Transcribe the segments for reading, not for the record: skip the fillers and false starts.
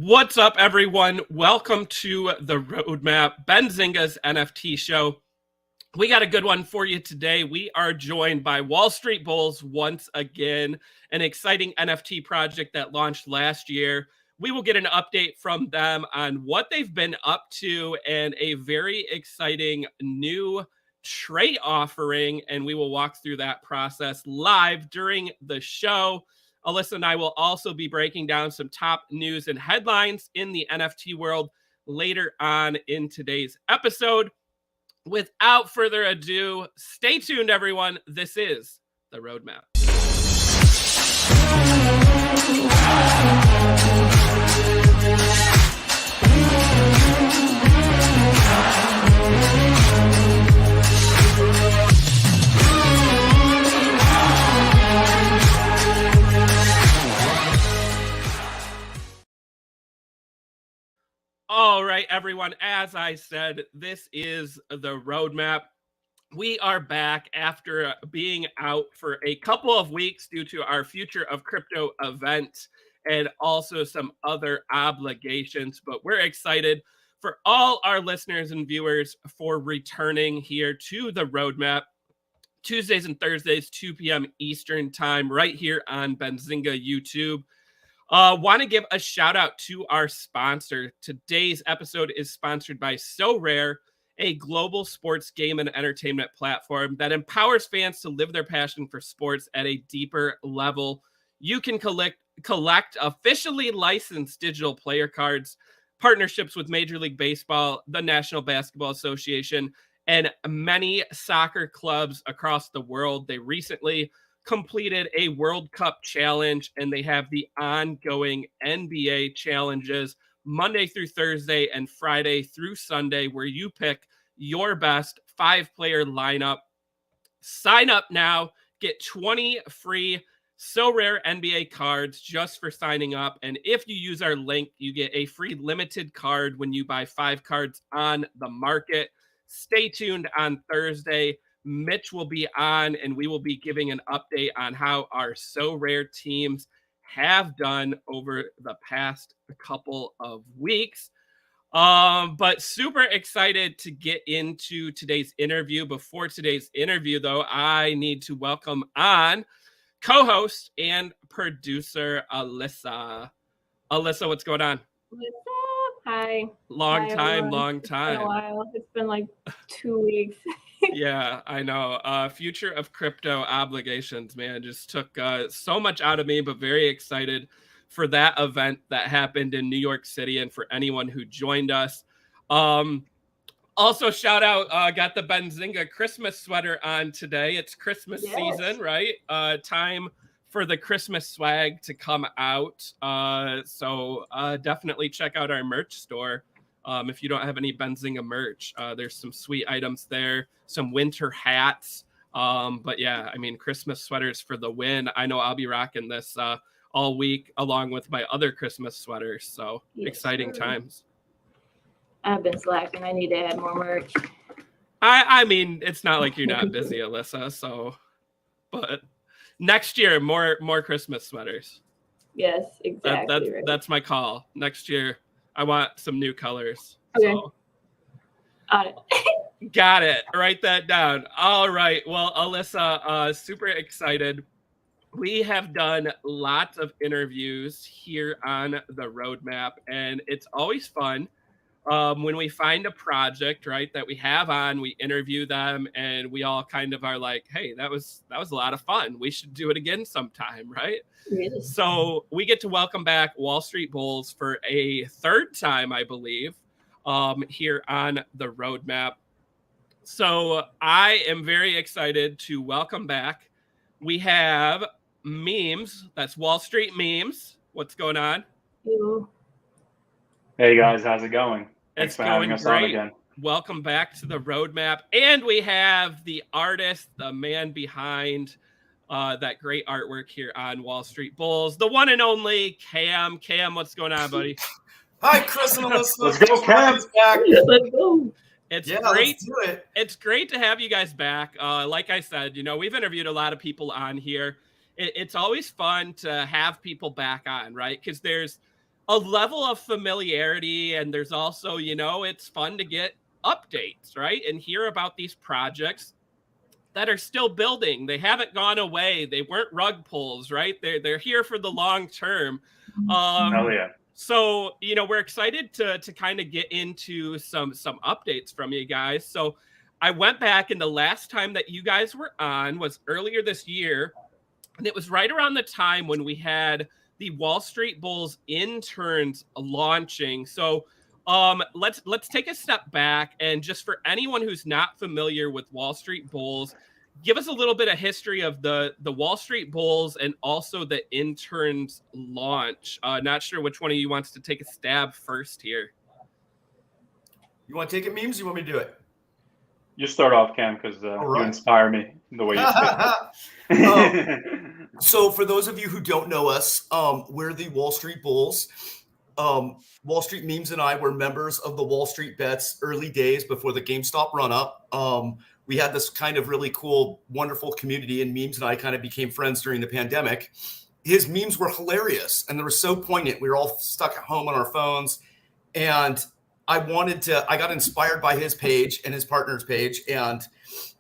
What's up, everyone? Welcome to the Roadmap, Benzinga's NFT show. We got a good one for you today. We are joined by Wall Street Bulls once again, an exciting NFT project that launched last year. We will get an update from them on what they've been up to and a very exciting new trait offering, and we will walk through that process live during the show. Alyssa and I will also be breaking down some top news and headlines in the NFT world later on in today's episode. Without further ado, stay tuned, everyone. This is the Roadmap. All right, everyone. As I said, this is the Roadmap. We are back after being out for a couple of weeks due to our Future of Crypto event and also some other obligations. But we're excited for all our listeners and viewers for returning here to the Roadmap Tuesdays and Thursdays, 2 p.m. Eastern time, right here on Benzinga YouTube. Want to give a shout out to our sponsor. Today's episode is sponsored by So Rare, a global sports game and entertainment platform that empowers fans to live their passion for sports at a deeper level. You can collect officially licensed digital player cards, partnerships with Major League Baseball, the National Basketball Association, and many soccer clubs across the world. They recently completed a World Cup challenge, and they have the ongoing NBA challenges Monday through Thursday and Friday through Sunday, where you pick your best 5-player lineup. Sign up now, get 20 free So Rare NBA cards just for signing up. And if you use our link, you get a free limited card when you buy 5 cards on the market. Stay tuned on Thursday. Mitch will be on, and we will be giving an update on how our So Rare teams have done over the past couple of weeks. But super excited to get into today's interview. Before today's interview, though, I need to welcome on co-host and producer Alyssa. Alyssa, what's going on? What's up? Hi. Long Hi, time. It's been a while. It's been like 2 weeks. Yeah, I know. Future of Crypto obligations, man, just took so much out of me, but very excited for that event that happened in New York City and for anyone who joined us. Also, shout out, got the Benzinga Christmas sweater on today. It's Christmas season, right? Time for the Christmas swag to come out. So definitely check out our merch store. If you don't have any Benzinga merch, there's some sweet items there, some winter hats. But yeah, I mean, Christmas sweaters for the win. I know I'll be rocking this all week along with my other Christmas sweaters. So exciting times. I've been slacking. I need to add more merch. I mean, it's not like you're not busy, Alyssa. So, but next year, more Christmas sweaters. Yes, exactly. That's my call. Next year, I want some new colors. Okay. So. Got it. Got it. Write that down. All right. Well, Alyssa, super excited. We have done lots of interviews here on the Roadmap, and it's always fun when we find a project, right, that we have on, we interview them, and we all kind of are like, hey, that was a lot of fun. We should do it again sometime, right? Yes. So we get to welcome back Wall Street Bulls for a third time, I believe, here on the Roadmap. So I am very excited to welcome back. We have Memes. That's Wall Street Memes. What's going on? Hey guys, how's it going? It's Thanks for having us on again. Welcome back to the Roadmap. And we have the artist, the man behind that great artwork here on Wall Street Bulls, the one and only Cam. Cam, what's going on, buddy? Hi, Chris and Alyssa. Let's go, Cam. Back. Let's go. It's Yeah, great. let's do it. It's great to have you guys back. Like I said, you know, we've interviewed a lot of people on here. It's always fun to have people back on, right? Because there's a level of familiarity, and there's also, you know, it's fun to get updates, right? And hear about these projects that are still building. They haven't gone away. They weren't rug pulls, right? They're here for the long term. Hell yeah. So, you know, we're excited to kind of get into some updates from you guys. So I went back, and the last time that you guys were on was earlier this year, and it was right around the time when we had the Wall Street Bulls interns launching. So let's take a step back, and just for anyone who's not familiar with Wall Street Bulls, give us a little bit of history of the Wall Street Bulls and also the interns launch. Not sure which one of you wants to take a stab first here. You want to take it, Memes? You want me to do it? You start off, Cam, because right. you inspire me the way you speak. So for those of you who don't know us, we're the Wall Street Bulls. Wall Street Memes and I were members of the Wall Street Bets early days before the GameStop run up. We had this kind of really cool, wonderful community, and Memes and I kind of became friends during the pandemic. His memes were hilarious, and they were so poignant. We were all stuck at home on our phones, and I got inspired by his page and his partner's page, and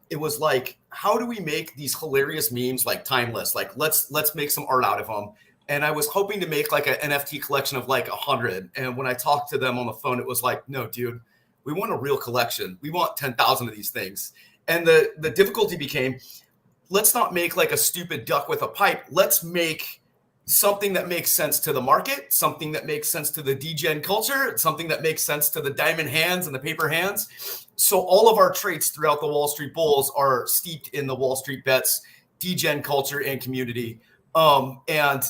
it was like, how do we make these hilarious memes like timeless? Like, let's make some art out of them. And I was hoping to make like an NFT collection of like 100. And when I talked to them on the phone, it was like, no, dude, we want a real collection. We want 10,000 of these things. And the difficulty became, let's not make like a stupid duck with a pipe. Let's make something that makes sense to the market, something that makes sense to the degen culture, something that makes sense to the diamond hands and the paper hands. So all of our traits throughout the Wall Street Bulls are steeped in the Wall Street Bets, degen culture, and community. And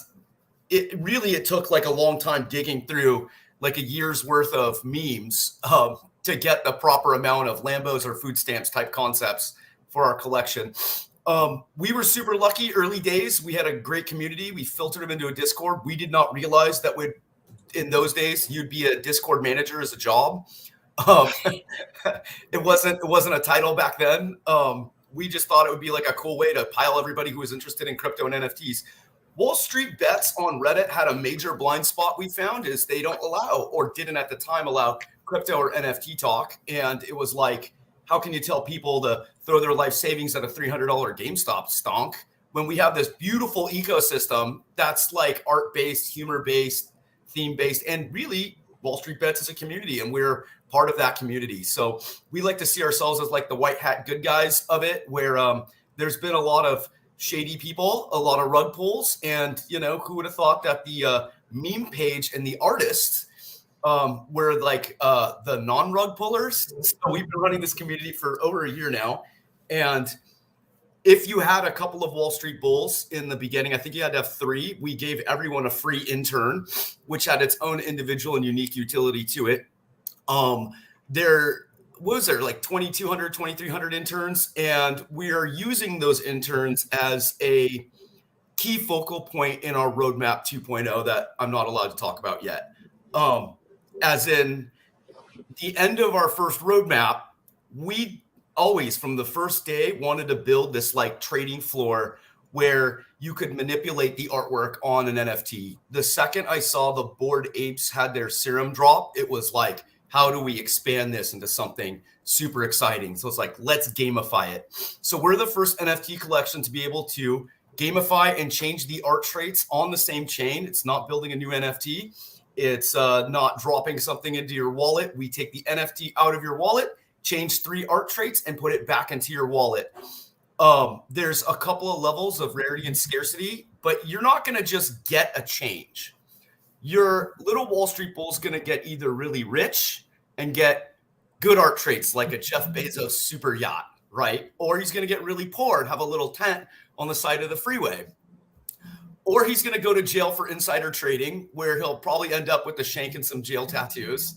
it took like a long time digging through like a year's worth of memes to get the proper amount of Lambos or food stamps type concepts for our collection. We were super lucky early days. We had a great community. We filtered them into a Discord. We did not realize that in those days, you'd be a Discord manager as a job. It wasn't a title back then. We just thought it would be like a cool way to pile everybody who was interested in crypto and NFTs. Wall Street Bets on Reddit had a major blind spot we found is they don't allow, or didn't at the time allow, crypto or NFT talk. And it was like, how can you tell people to throw their life savings at a $300 GameStop stonk when we have this beautiful ecosystem that's like art-based, humor-based, theme-based, and really Wall Street Bets is a community, and we're part of that community. So we like to see ourselves as like the white hat good guys of it, where there's been a lot of shady people, a lot of rug pulls, and you know, who would have thought that the meme page and the artists were like the non-rug pullers. So we've been running this community for over a year now, and if you had a couple of Wall Street Bulls in the beginning, I think you had to have 3. We gave everyone a free intern, which had its own individual and unique utility to it. There was like 2,200, 2,300 interns, and we are using those interns as a key focal point in our roadmap 2.0 that I'm not allowed to talk about yet. As in the end of our first roadmap, we always from the first day wanted to build this like trading floor where you could manipulate the artwork on an NFT. The second I saw the Bored Apes had their serum drop, it was like, how do we expand this into something super exciting? So it's like, let's gamify it. So we're the first NFT collection to be able to gamify and change the art traits on the same chain. It's not building a new NFT. It's not dropping something into your wallet. We take the NFT out of your wallet, change 3 art traits, and put it back into your wallet. There's a couple of levels of rarity and scarcity, but you're not going to just get a change. Your little Wall Street Bull is going to get either really rich and get good art traits like a Jeff Bezos super yacht, right? Or he's going to get really poor and have a little tent on the side of the freeway. Or he's going to go to jail for insider trading, where he'll probably end up with the shank and some jail tattoos.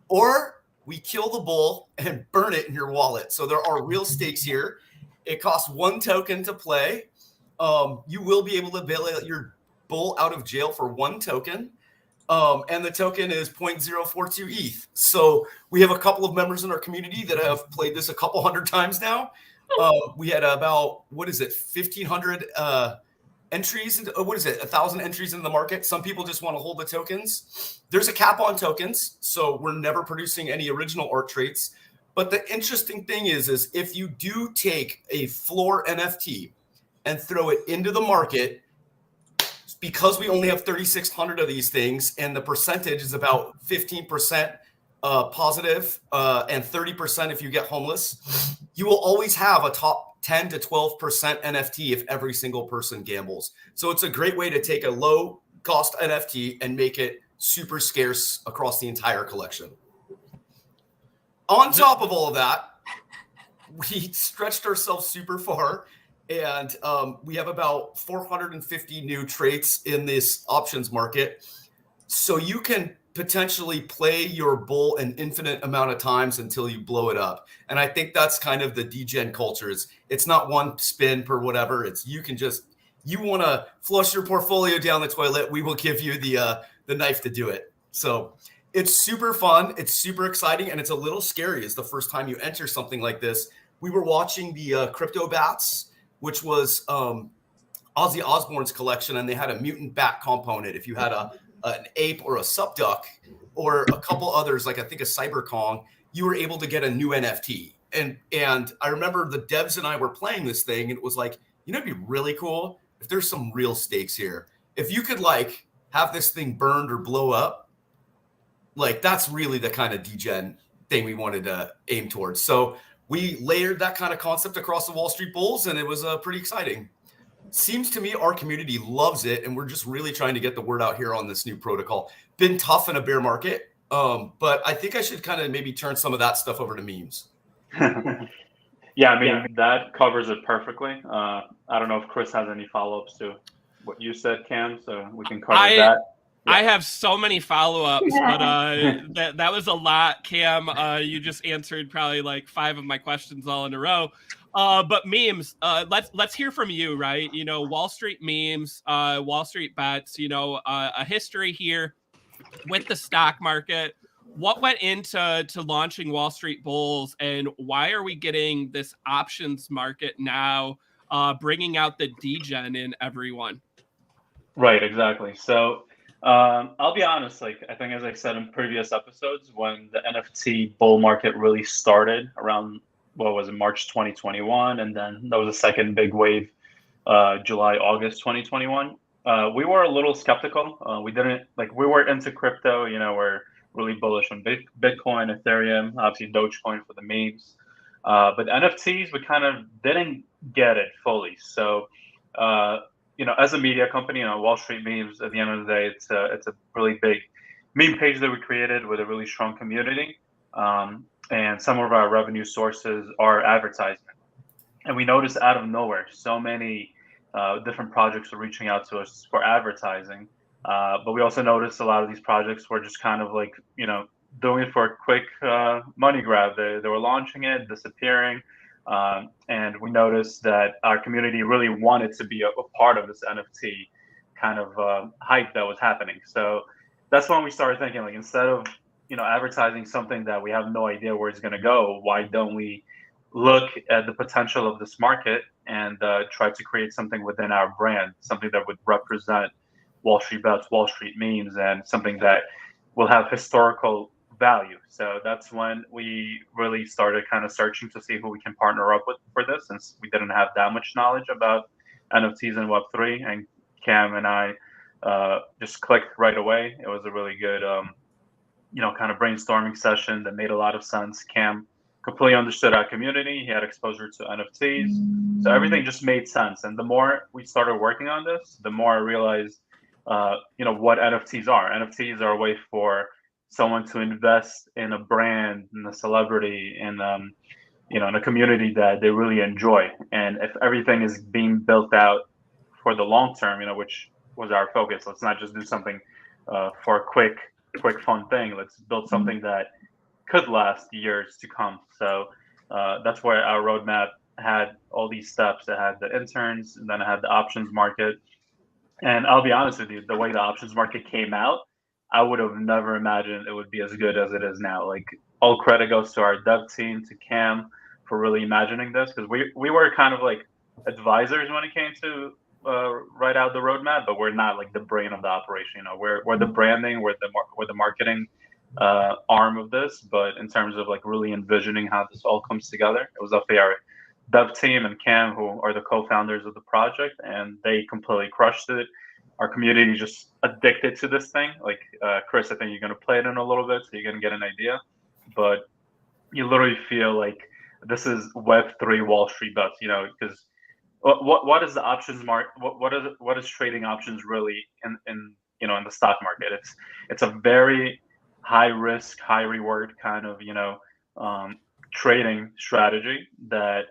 Or we kill the bull and burn it in your wallet. So there are real stakes here. It costs 1 token to play. You will be able to bail your bull out of jail for 1 token. And the token is 0.042 ETH. So we have a couple of members in our community that have played this a couple hundred times now. We had about, 1,500 entries into, what is it, 1,000 entries into the market. Some people just want to hold the tokens. There's a cap on tokens, so we're never producing any original art traits. But the interesting thing is if you do take a floor NFT and throw it into the market, because we only have 3,600 of these things, and the percentage is about 15% positive and 30% if you get homeless, you will always have a top 10 to 12% NFT if every single person gambles. So it's a great way to take a low cost NFT and make it super scarce across the entire collection. On top of all of that, we stretched ourselves super far, and we have about 450 new traits in this options market. So you can potentially play your bull an infinite amount of times until you blow it up. And I think that's kind of the degen culture. It's not one spin per whatever. It's you want to flush your portfolio down the toilet, we will give you the knife to do it. So it's super fun. It's super exciting. And it's a little scary as the first time you enter something like this. We were watching the Crypto Bats, which was Ozzy Osbourne's collection, and they had a mutant bat component. If you had an ape or a subduck or a couple others, like I think a Cyber Kong, you were able to get a new NFT. And I remember the devs and I were playing this thing, and it was like, it'd be really cool if there's some real stakes here. If you could like have this thing burned or blow up, like that's really the kind of degen thing we wanted to aim towards. So we layered that kind of concept across the Wall Street Bulls, and it was pretty exciting. Seems to me our community loves it, and we're just really trying to get the word out here on this new protocol. Been tough in a bear market, but I think I should kind of maybe turn some of that stuff over to memes. Yeah, I mean, that covers it perfectly. I don't know if Chris has any follow-ups to what you said, Cam, so we can cover that. Yeah. I have so many follow-ups, but that was a lot, Cam. You just answered probably like 5 of my questions all in a row. But memes, let's hear from you, right? Wall Street memes, Wall Street bets, a history here with the stock market. What went into launching Wall Street Bulls, and why are we getting this options market now, bringing out the degen in everyone? Right, exactly. So I'll be honest, like I think as I said in previous episodes, when the NFT bull market really started around, what was it, March 2021, and then there was a second big wave, July, August 2021. We were a little skeptical. We were into crypto, we're really bullish on Bitcoin, Ethereum, obviously Dogecoin for the memes. But NFTs, we kind of didn't get it fully. So, as a media company, Wall Street Memes, at the end of the day, it's a really big meme page that we created with a really strong community. And some of our revenue sources are advertisement. And we noticed out of nowhere, so many different projects are reaching out to us for advertising. But we also noticed a lot of these projects were just kind of like, doing it for a quick money grab. They were launching it, disappearing. And we noticed that our community really wanted to be a part of this NFT kind of hype that was happening. So that's when we started thinking, like, instead of advertising something that we have no idea where it's going to go, why don't we look at the potential of this market and try to create something within our brand, something that would represent Wall Street Bets, Wall Street Memes, and something that will have historical value. So that's when we really started kind of searching to see who we can partner up with for this, since we didn't have that much knowledge about NFTs and Web3. And Cam and I just clicked right away. It was a really good kind of brainstorming session that made a lot of sense. Cam completely understood our community. He had exposure to NFTs. So everything just made sense. And the more we started working on this, the more I realized, what NFTs are. NFTs are a way for someone to invest in a brand, in a celebrity, in a community that they really enjoy. And if everything is being built out for the long term, which was our focus, let's not just do something for a quick fun thing. Let's build something that could last years to come. So that's where our roadmap had all these steps. It had the interns, and then it had the options market. And I'll be honest with you, the way the options market came out, I would have never imagined it would be as good as it is now. Like, all credit goes to our dev team, to Cam, for really imagining this, because we were kind of like advisors when it came to write out the roadmap, but we're not like the brain of the operation. You know, we're the branding, we're the marketing arm of this. But in terms of like really envisioning how this all comes together, it was definitely our dev team and Cam, who are the co-founders of the project, and they completely crushed it. Our community just addicted to this thing. Like Chris, I think you're gonna play it in a little bit, so you're gonna get an idea. But you literally feel like this is Web3 Wall Street bets, you know, because what is the options market? What is trading options really in you know in the stock market? It's a very high risk, high reward kind of trading strategy that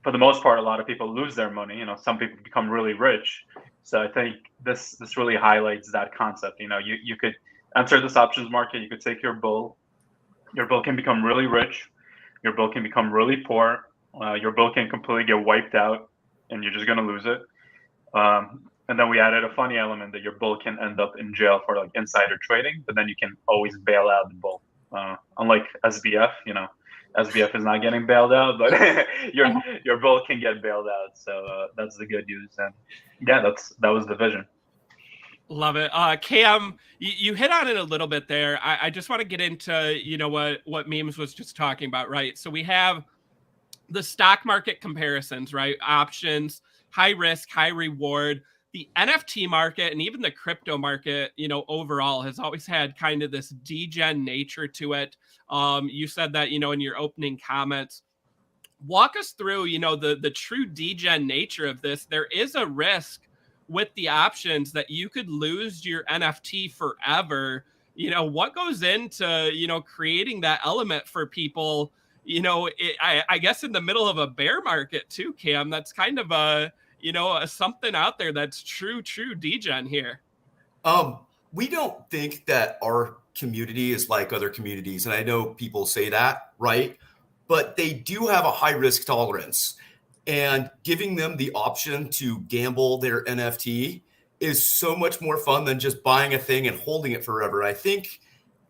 for the most part a lot of people lose their money. You know, some people become really rich. So I think this really highlights that concept. You know, you could enter this options market. You could take your bull. Your bull can become really rich. Your bull can become really poor. Your bull can completely get wiped out, and you're just gonna lose it. And then we added a funny element that your bull can end up in jail for like insider trading, but then you can always bail out the bull. Unlike SBF, you know, SBF is not getting bailed out, but your bull can get bailed out. So that's the good news. And yeah, that was the vision. Love it. Cam, you hit on it a little bit there. I just want to get into, you know, what Memes was just talking about, right? So we have the stock market comparisons, right? Options, high risk, high reward. The NFT market and even the crypto market, you know, overall has always had kind of this degen nature to it. You said that, you know, in your opening comments. Walk us through, you know, the true degen nature of this. There is a risk with the options that you could lose your NFT forever. You know, what goes into, you know, creating that element for people, you know, I guess in the middle of a bear market too, Cam, that's kind of a, you know, something out there that's true degen here. We don't think that our community is like other communities. And I know people say that, right? But they do have a high risk tolerance. And giving them the option to gamble their NFT is so much more fun than just buying a thing and holding it forever. I think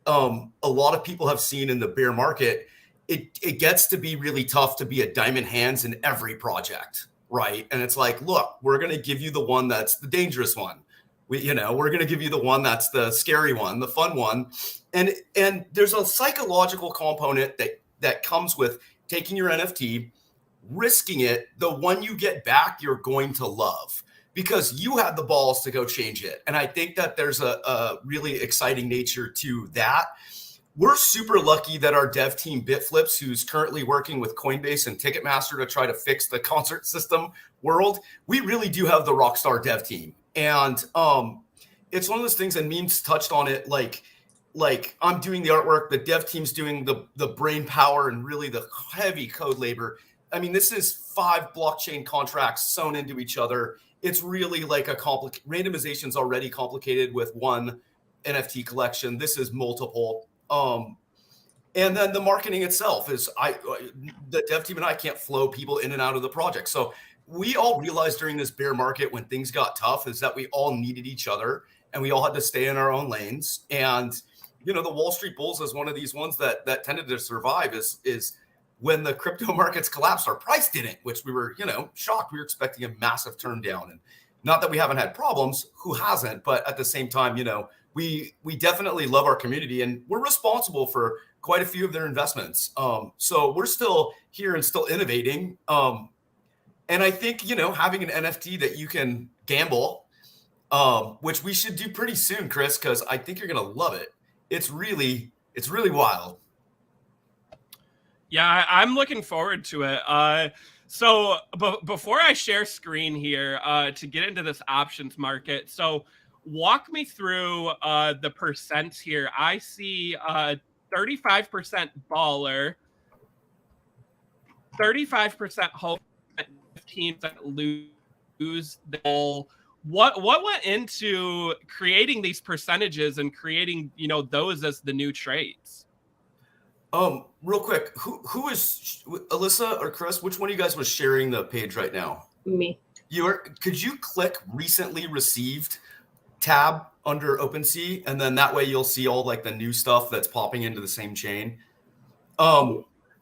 a lot of people have seen in the bear market, it gets to be really tough to be a diamond hands in every project, right? And it's like, look, we're going to give you the one that's the dangerous one. We're going to give you the one that's the scary one, the fun one. And there's a psychological component that comes with taking your NFT, risking it. The one you get back, you're going to love because you had the balls to go change it. And I think that there's a really exciting nature to that. We're super lucky that our dev team Bitflips, who's currently working with Coinbase and Ticketmaster to try to fix the concert system world, we really do have the rockstar dev team. And it's one of those things, and Memes touched on it, like I'm doing the artwork, the dev team's doing the brain power and really the heavy code labor. I mean, this is 5 blockchain contracts sewn into each other. It's really like randomization's already complicated with one NFT collection. This is multiple. And then the marketing itself is the dev team and I can't flow people in and out of the project. So we all realized during this bear market when things got tough is that we all needed each other and we all had to stay in our own lanes. And, you know, the Wall Street Bulls is one of these ones that tended to survive is when the crypto markets collapsed, our price didn't, which we were, you know, shocked. We were expecting a massive turn down. And not that we haven't had problems, who hasn't, but at the same time, you know, we definitely love our community and we're responsible for quite a few of their investments. So we're still here and still innovating. And I think, you know, having an NFT that you can gamble, which we should do pretty soon, Chris, because I think you're going to love it. It's really wild. Yeah, I'm looking forward to it. So before I share screen here to get into this options market, so walk me through the percents here. I see 35% baller, 35% hope, 15% lose the goal. What went into creating these percentages and creating, you know, those as the new trades? Real quick, who is Alyssa or Chris? Which one of you guys was sharing the page right now? Me. Could you click recently received tab under OpenSea, and then that way you'll see all like the new stuff that's popping into the same chain.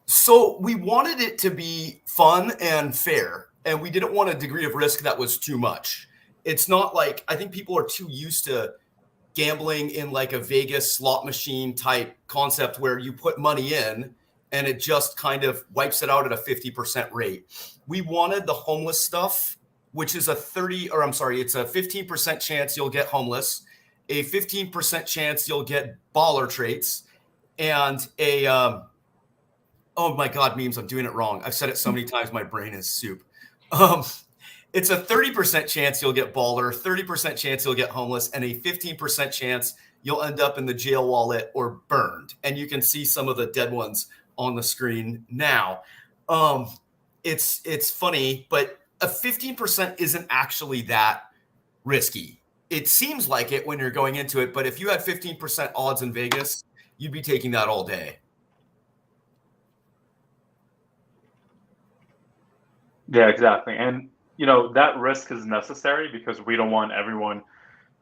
So we wanted it to be fun and fair. and we didn't want a degree of risk that was too much. It's not like, I think people are too used to gambling in like a Vegas slot machine type concept where you put money in and it just kind of wipes it out at a 50% rate. We wanted the homeless stuff, which is it's a 15% chance you'll get homeless, a 15% chance you'll get baller traits, and oh my God, memes, I'm doing it wrong. I've said it so many times, my brain is soup. It's a 30% chance you'll get baller, 30% chance you'll get homeless, and a 15% chance you'll end up in the jail wallet or burned. And you can see some of the dead ones on the screen now. It's funny, but a 15% isn't actually that risky. It seems like it when you're going into it, but if you had 15% odds in Vegas, you'd be taking that all day. Yeah, exactly. And, you know, that risk is necessary because we don't want everyone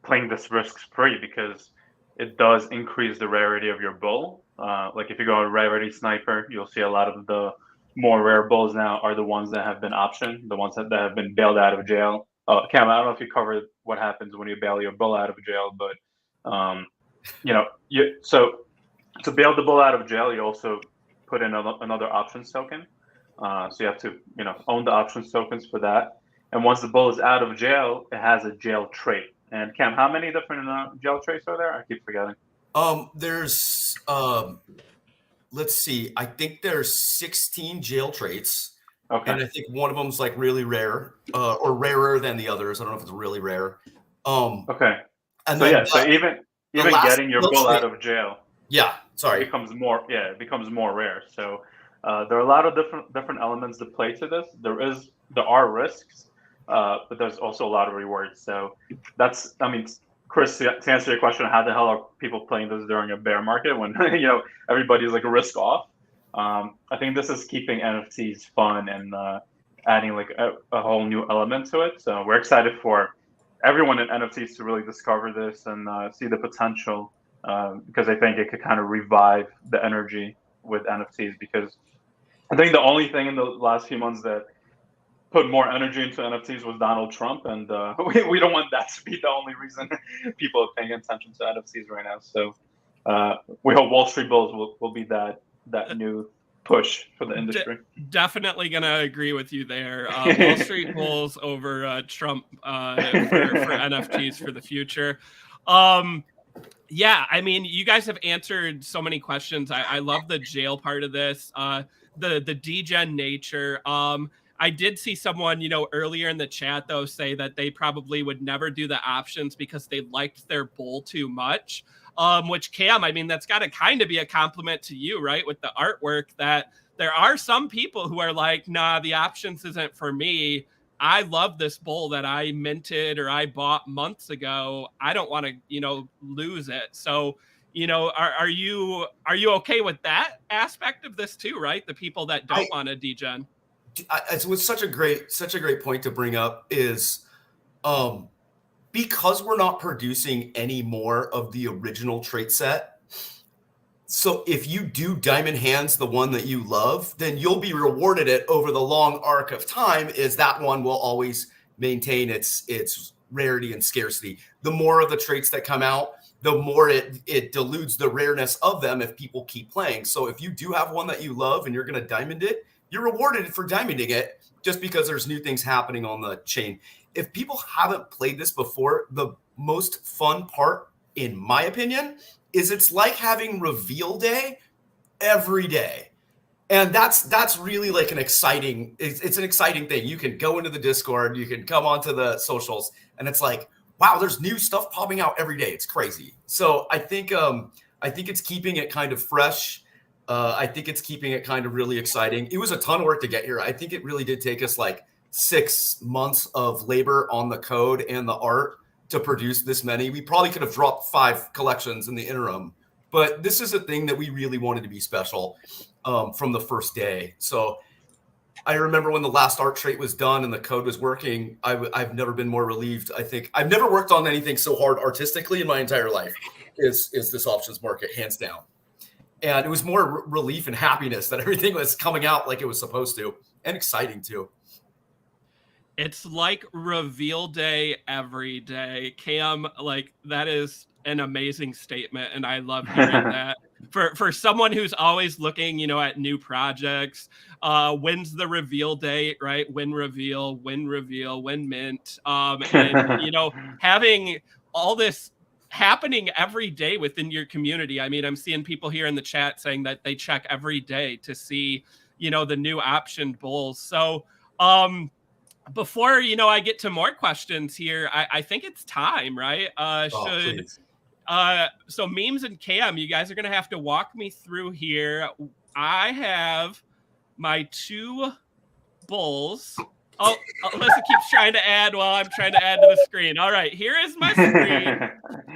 playing this risk free, because it does increase the rarity of your bull. Like if you go a rarity sniper, you'll see a lot of the more rare bulls now are the ones that have been optioned, the ones that have been bailed out of jail. Cam, I don't know if you covered what happens when you bail your bull out of jail, but you know, so to bail the bull out of jail, you also put in another options token. So you have to, you know, own the options tokens for that. And once the bull is out of jail, it has a jail trait. And Cam, how many different jail traits are there? I keep forgetting. There's let's see. I think there's 16 jail traits. Okay. And I think one of them's like really rare, or rarer than the others. I don't know if it's really rare. Okay. And so then yeah, so even getting your bull out of jail, becomes more rare. So there are a lot of different elements that play to this. There are risks, but there's also a lot of rewards. So that's, I mean, Chris, to answer your question, how the hell are people playing this during a bear market when you know everybody's like risk off? I think this is keeping NFTs fun and adding like a whole new element to it. So we're excited for everyone in NFTs to really discover this and see the potential, because I think it could kind of revive the energy with NFTs, because I think the only thing in the last few months that put more energy into NFTs was Donald Trump, and we don't want that to be the only reason people are paying attention to NFTs right now. So we hope Wall Street Bulls will be that new push for the industry. Definitely gonna agree with you there. Wall Street Bulls over Trump for NFTs for the future. Yeah, I mean, you guys have answered so many questions. I love the jail part of this. The degen nature. I did see someone, you know, earlier in the chat though say that they probably would never do the options because they liked their bull too much. Which, Cam, I mean, that's got to kind of be a compliment to you, right? With the artwork, that there are some people who are like, nah, the options isn't for me. I love this bull that I minted or I bought months ago. I don't want to, you know, lose it. So, you know, are you okay with that aspect of this too, right? The people that don't want to degen. It was such a great point to bring up is, because we're not producing any more of the original trait set. So if you do Diamond Hands, the one that you love, then you'll be rewarded it over the long arc of time, is that one will always maintain its rarity and scarcity. The more of the traits that come out, the more it dilutes the rareness of them if people keep playing. So if you do have one that you love and you're going to diamond it, you're rewarded for diamonding it just because there's new things happening on the chain. If people haven't played this before, the most fun part, in my opinion, is it's like having reveal day every day. And that's really like it's an exciting thing. You can go into the Discord, you can come onto the socials, and it's like, wow, there's new stuff popping out every day. It's crazy. So I think it's keeping it kind of fresh. I think it's keeping it kind of really exciting. It was a ton of work to get here. I think it really did take us like 6 months of labor on the code and the art to produce this many. We probably could have dropped 5 collections in the interim, but this is a thing that we really wanted to be special from the first day. So I remember when the last art trait was done and the code was working, I've never been more relieved. I think I've never worked on anything so hard artistically in my entire life is this options market, hands down. And it was more relief and happiness that everything was coming out like it was supposed to, and exciting too. It's like reveal day every day. Cam, like that is an amazing statement, and I love hearing that. For someone who's always looking, at new projects, when's the reveal date, right? When reveal, when mint. And having all this happening every day within your community. I mean, I'm seeing people here in the chat saying that they check every day to see, the new optioned bulls. So before I get to more questions here, I think it's time, right? Please. So Memes and Cam, you guys are gonna have to walk me through here. I have my two bulls. Oh, Alyssa keeps trying to add while I'm trying to add to the screen. All right, here is my screen.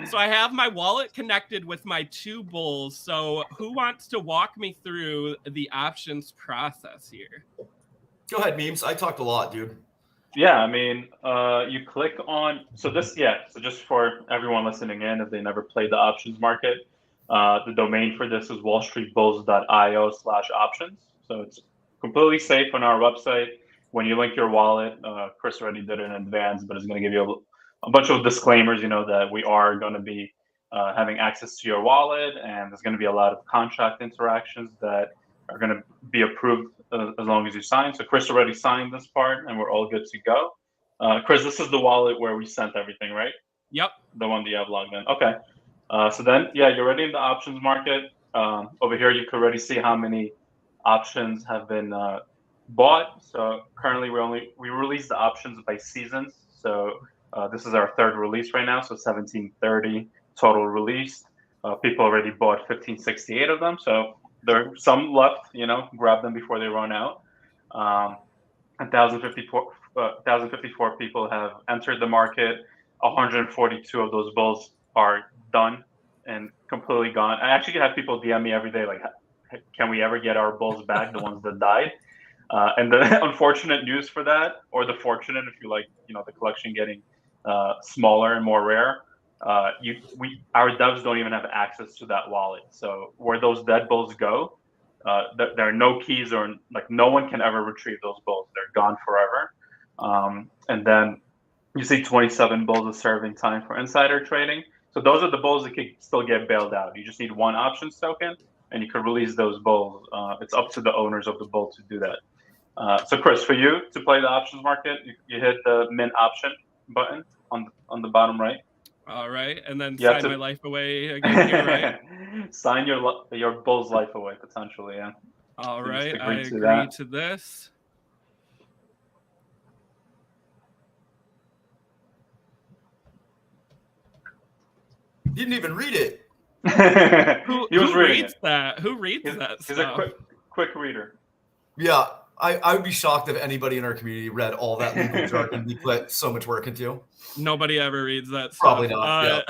So I have my wallet connected with my two bulls. So who wants to walk me through the options process here? Go ahead, Memes. I talked a lot, dude. Yeah, I mean, you click on, so just for everyone listening in, if they never played the options market, the domain for this is wallstreetbulls.io/options. So it's completely safe on our website. When you link your wallet, Chris already did it in advance, but it's going to give you a bunch of disclaimers, that we are going to be having access to your wallet, and there's going to be a lot of contract interactions that are going to be approved as long as you sign. So Chris already signed this part, and we're all good to go. Chris, this is the wallet where we sent everything, right? Yep. The one that you have logged in. Okay. So then, you're already in the options market. Over here, you can already see how many options have been bought. So currently, we release the options by seasons. So this is our third release right now. So 1730 total released. People already bought 1568 of them. So there are some left, grab them before they run out. 1,054 people have entered the market. 142 of those bulls are done and completely gone. I actually have people DM me every day, like, can we ever get our bulls back, the ones that died? And the unfortunate news for that, or the fortunate, if you like, the collection getting smaller and more rare, our devs don't even have access to that wallet. So where those dead bulls go, there are no keys, or like no one can ever retrieve those bulls. They're gone forever. And then you see 27 bulls of serving time for insider trading. So those are the bulls that can still get bailed out. You just need one options token, and you can release those bulls. It's up to the owners of the bull to do that. So Chris, for you to play the options market, you hit the mint option button on the bottom right. All right, and then sign my life away again here, right? Sign your bull's life away, potentially, yeah. All right, I agree to this. You didn't even read it. Who reads that? Who reads that He's stuff? a quick reader. Yeah, I would be shocked if anybody in our community read all that legal jargon we put so much work into. Nobody ever reads that stuff. Probably not.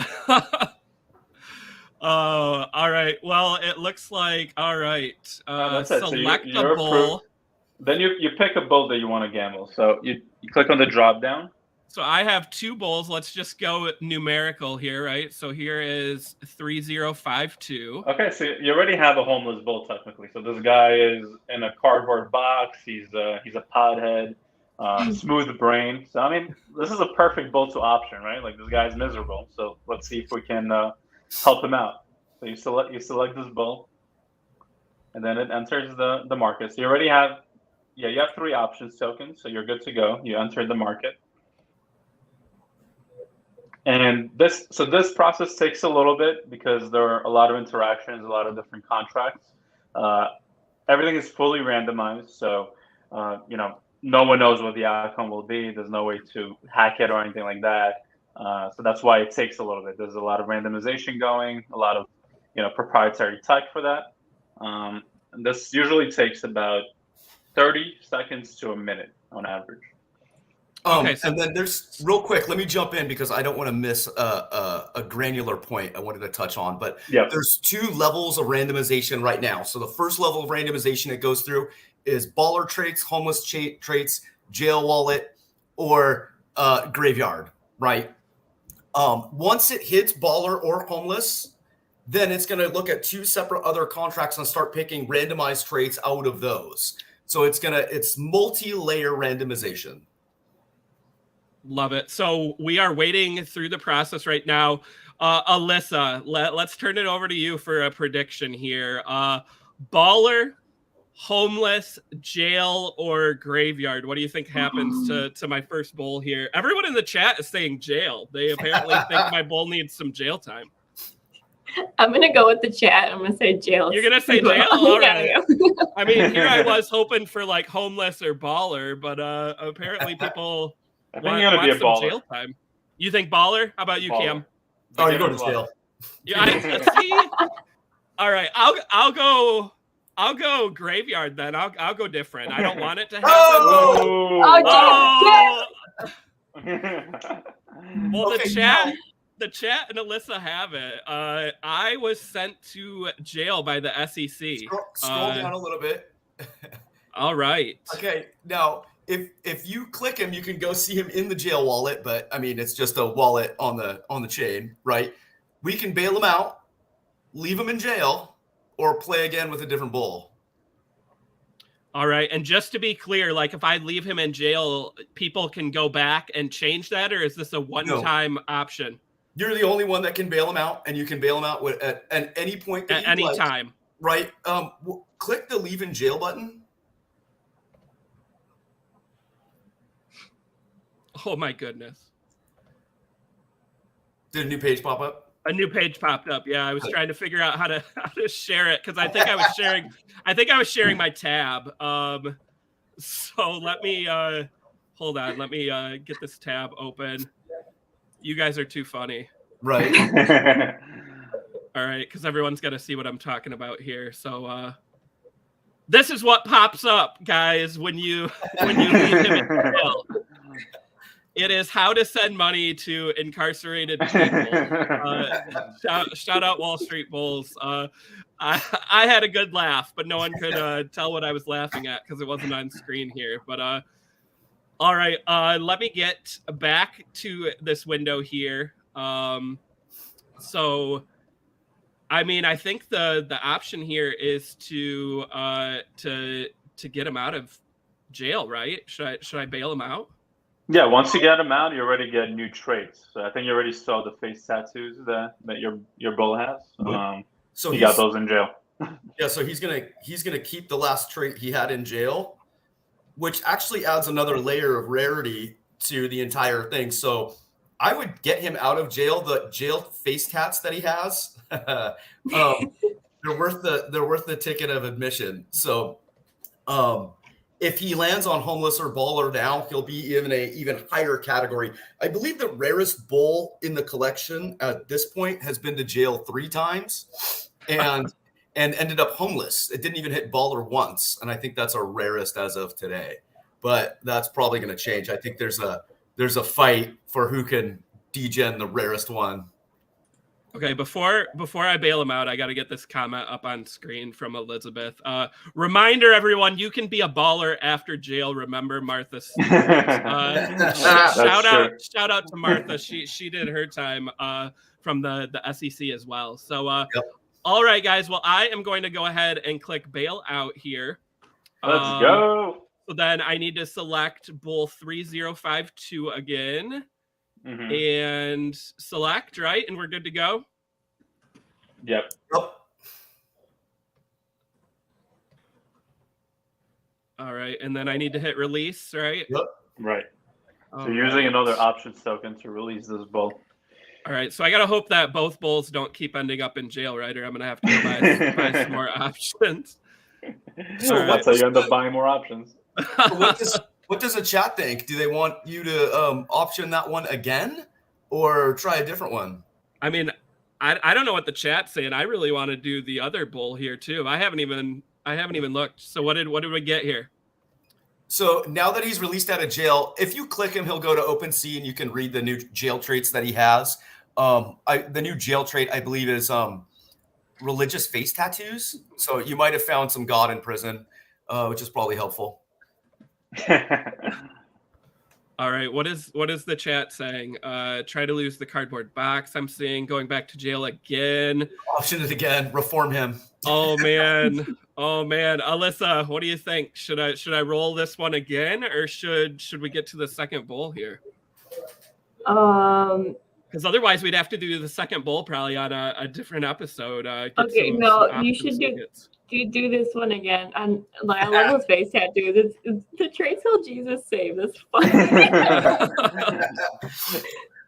Oh, all right. Well, it looks like, all right. Select a bull. Then you pick a bull that you want to gamble. So you click on the drop down. So I have two bulls. Let's just go numerical here, right? So here is 3052. Okay, so you already have a homeless bull technically. So this guy is in a cardboard box. He's a pothead, smooth brain. So I mean, this is a perfect bull to option, right? Like this guy's miserable. So let's see if we can help him out. So you select this bull, and then it enters the market. So you already have you have 3 options tokens. So you're good to go. You entered the market. And this process takes a little bit because there are a lot of interactions, a lot of different contracts. Everything is fully randomized, so no one knows what the outcome will be. There's no way to hack it or anything like that. So that's why it takes a little bit. There's a lot of randomization going, a lot of proprietary tech for that. And this usually takes about 30 seconds to a minute on average. Okay, and then there's real quick. Let me jump in because I don't want to miss a granular point I wanted to touch on. But there's 2 levels of randomization right now. So the first level of randomization it goes through is baller traits, homeless traits, jail wallet, or graveyard. Right. Once it hits baller or homeless, then it's going to look at 2 separate other contracts and start picking randomized traits out of those. So it's multi-layer randomization. Love it. So we are waiting through the process right now. Alyssa, let's turn it over to you for a prediction here. Baller, homeless, jail, or graveyard? What do you think happens to my first bull here? Everyone in the chat is saying jail. They apparently think my bull needs some jail time. I'm going to go with the chat. I'm going to say jail. You're going to say jail? All right. Yeah. I mean, here I was hoping for like homeless or baller, but apparently people I think want you're gonna be a some baller. jail time. You think baller? How about you, Baller. Cam? Oh, you're going to jail. Yeah, see? All right, I'll go graveyard then. I'll go different. I don't want it to happen. Oh, Well, Okay, the chat and Alyssa have it. I was sent to jail by the SEC. Scroll down a little bit. All right. Okay, now if you click him, you can go see him in the jail wallet, but I mean it's just a wallet on the chain, right? We can bail him out, leave him in jail, or play again with a different bull. All right. And just to be clear, like if I leave him in jail, people can go back and change that, or is this a one-time option? You're the only one that can bail him out, and you can bail him out at any point that At any like, time. right? Click the leave in jail button. Oh my goodness. Did a new page pop up? A new page popped up. Yeah, I was trying to figure out how to share it because I think I was sharing my tab. So let me hold on. Let me get this tab open. You guys are too funny. Right. All right, because everyone's got to see what I'm talking about here. So this is what pops up, guys, when you leave him in jail. It is how to send money to incarcerated people. Shout out Wall Street Bulls. I had a good laugh, but no one could tell what I was laughing at because it wasn't on screen here. But all right, let me get back to this window here. So, I mean, I think the option here is to get him out of jail, right? Should I bail him out? Yeah, once you get him out, you already get new traits. So I think you already saw the face tattoos that your bull has. So he got those in jail. Yeah, so he's gonna keep the last trait he had in jail, which actually adds another layer of rarity to the entire thing. So I would get him out of jail. The jail face tats that he has, they're worth the ticket of admission. So if he lands on homeless or baller now, he'll be in a even higher category. I believe the rarest bull in the collection at this point has been to jail 3 times and ended up homeless. It didn't even hit baller once. And I think that's our rarest as of today. But that's probably going to change. I think there's a fight for who can degen the rarest one. Okay, before I bail him out, I got to get this comment up on screen from Elizabeth. Reminder, everyone, you can be a baller after jail. Remember Martha Stewart. Shout out to Martha. She did her time from the SEC as well. So, Yep. All right, guys. Well, I am going to go ahead and click bail out here. Let's go. So then I need to select bull 3052 again. Mm-hmm. And select, right? And we're good to go? Yep. All right. And then I need to hit release, right? Yep. Right. All So using right. another options token to release this bull. All right. So I got to hope that both bulls don't keep ending up in jail, right? Or I'm going to have to buy some more options. So All That's how you end up buying more options. What does the chat think? Do they want you to option that one again or try a different one? I mean, I don't know what the chat's saying. I really want to do the other bull here too. I haven't even looked. So what did we get here? So now that he's released out of jail, if you click him, he'll go to OpenSea and you can read the new jail traits that he has. The new jail trait, I believe, is religious face tattoos. So you might have found some God in prison, which is probably helpful. All right, what is the chat saying? Try to lose the cardboard box. I'm seeing going back to jail again. Option it again. Reform him. Oh man. Alyssa, what do you think? Should I roll this one again, or should we get to the second bowl here? Because otherwise we'd have to do the second bowl probably on a different episode. Okay, you should do this one again. And I love those face tattoos. It's the traits how Jesus saved. That's funny.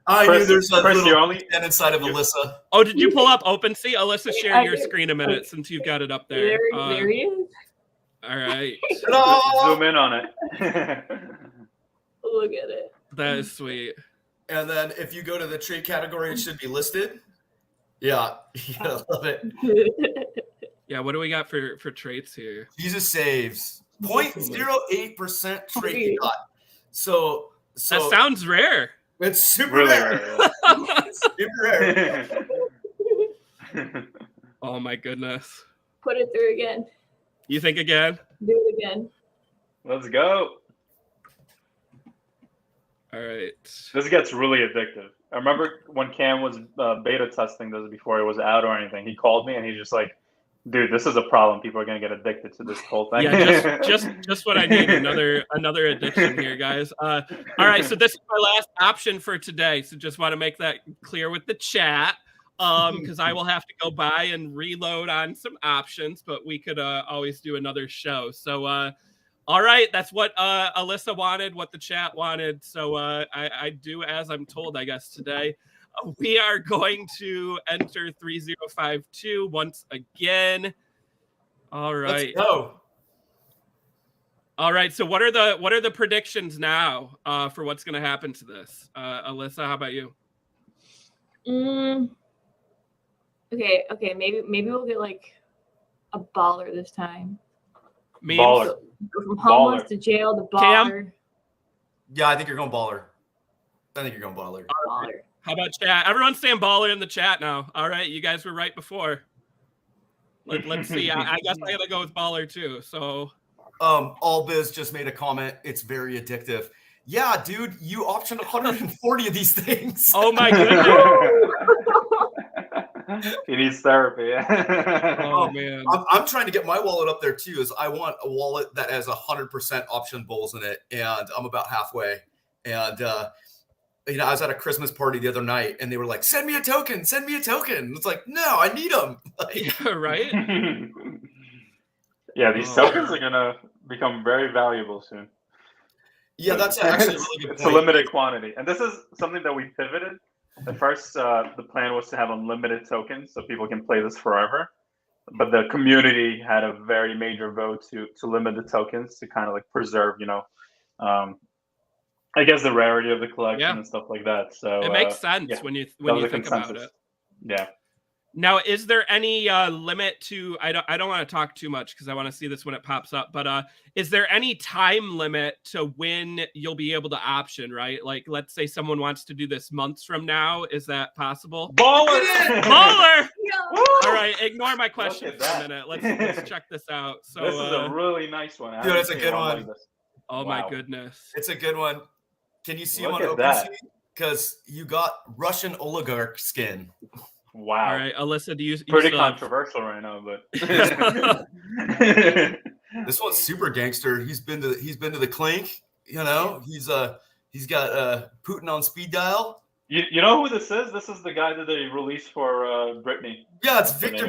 I knew there's a Chris, little pen inside of Alyssa. Oh, did you pull up OpenSea? Alyssa, share your screen a minute since you've got it up there. There he is. All right. Zoom in on it. Look at it. That is sweet. And then if you go to the trait category, it should be listed. Yeah, I love it. Yeah, what do we got for traits here? Jesus saves 0.08% trait he got. So that sounds rare. It's super really rare. Super rare. Oh my goodness. Put it through again. You think again? Do it again. Let's go. All right. This gets really addictive. I remember when Cam was beta testing this before it was out or anything. He called me and he's just like, "Dude, this is a problem. People are gonna get addicted to this whole thing." Yeah, just what I need. Another addiction here, guys. All right, so this is my last option for today. So just want to make that clear with the chat, because I will have to go by and reload on some options, but we could always do another show. So. All right, that's what Alyssa wanted, what the chat wanted. So I do as I'm told, I guess, today. We are going to enter 3052 once again. All right. Let's go. All right, so what are the predictions now for what's going to happen to this? Alyssa, how about you? Okay, maybe we'll get like a baller this time. Memes? Baller. Go from homeless to jail to baller. Yeah, I think you're going baller. Baller. How about chat? Everyone's saying baller in the chat now. All right, you guys were right before. Let's see. I guess I gotta go with baller too. So, Allbiz just made a comment. It's very addictive. Yeah, dude, you optioned 140 of these things. Oh my goodness. He needs therapy. Oh man. I'm trying to get my wallet up there too. Is I want a wallet that has 100% option bowls in it, and I'm about halfway. And I was at a Christmas party the other night, and they were like, "Send me a token, send me a token." It's like, no, I need them. Yeah, right? Yeah, these tokens are gonna become very valuable soon. Yeah, that's actually a really good point. It's a limited quantity, and this is something that we pivoted. At first, the plan was to have unlimited tokens so people can play this forever. But the community had a very major vote to limit the tokens to kind of like preserve, I guess the rarity of the collection and stuff like that. So it makes sense when you think about it. Yeah. Now, is there any limit to? I don't want to talk too much because I want to see this when it pops up. But is there any time limit to when you'll be able to option? Right, like let's say someone wants to do this months from now. Is that possible? Baller! Baller! Yeah. All right, ignore my question for a minute. Let's check this out. So this is a really nice one. Dude, it's a good one. Like oh my goodness, it's a good one. Can you see Look him on at OpenSea? Because you got Russian oligarch skin. Wow. All right, Alyssa, do you pretty controversial right now, but this one's super gangster. He's been to the clink. He's got Putin on speed dial. You know who this is? This is the guy that they released for Britney. Yeah, it's Victor.